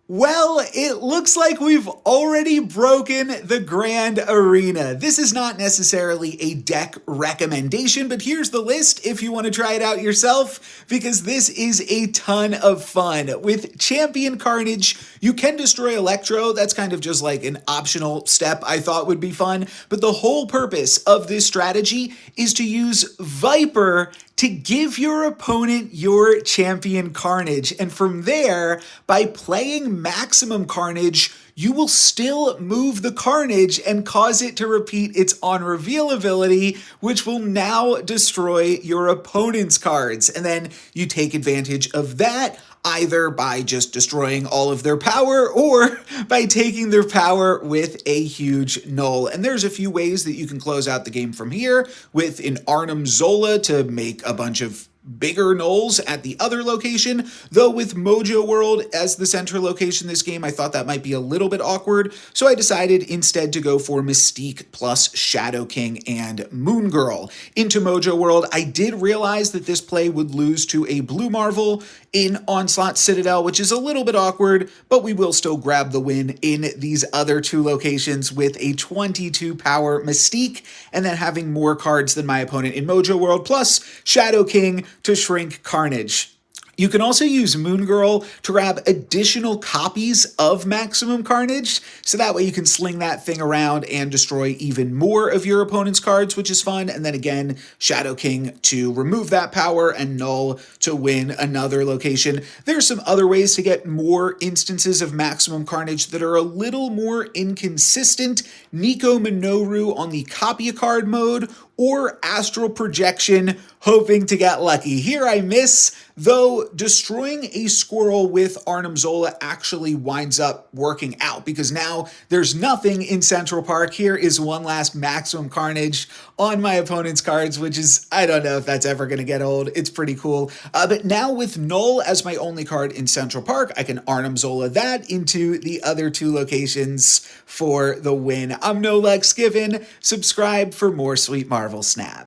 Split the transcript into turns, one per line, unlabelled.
Well, it looks like we've already broken the Grand Arena. This is not necessarily a deck recommendation, but here's the list if you want to try it out yourself, because this is a ton of fun. With Champion Carnage, you can destroy Electro. That's kind of just like an optional step I thought would be fun, but the whole purpose of this strategy is to use Viper to give your opponent your Champion Carnage. And from there, by playing Maximum Carnage, you will still move the Carnage and cause it to repeat its on reveal ability, which will now destroy your opponent's cards. And then you take advantage of that either by just destroying all of their power or by taking their power with a huge null. And there's a few ways that you can close out the game from here with an Arnim Zola to make a bunch of bigger nulls at the other location, though with Mojo World as the center location this game, I thought that might be a little bit awkward, so I decided instead to go for Mystique plus Shadow King and Moon Girl. Into Mojo World, I did realize that this play would lose to a Blue Marvel in Onslaught Citadel, which is a little bit awkward, but we will still grab the win in these other two locations with a 22 power Mystique, and then having more cards than my opponent in Mojo World, plus Shadow King to shrink Carnage. You can also use Moon Girl to grab additional copies of Maximum Carnage, so that way you can sling that thing around and destroy even more of your opponent's cards, which is fun. And then again, Shadow King to remove that power and Null to win another location. There's some other ways to get more instances of Maximum Carnage that are a little more inconsistent. Nico Minoru on the copy a card mode, or Astral Projection, hoping to get lucky. Here I miss, though destroying a squirrel with Arnim Zola actually winds up working out, because now there's nothing in Central Park. Here is one last Maximum Carnage on my opponent's cards, which is, I don't know if that's ever going to get old. It's pretty cool. But now with Null as my only card in Central Park, I can Arnim Zola that into the other two locations for the win. I'm NoLucksGiven. Subscribe for more sweet Marvel Snap.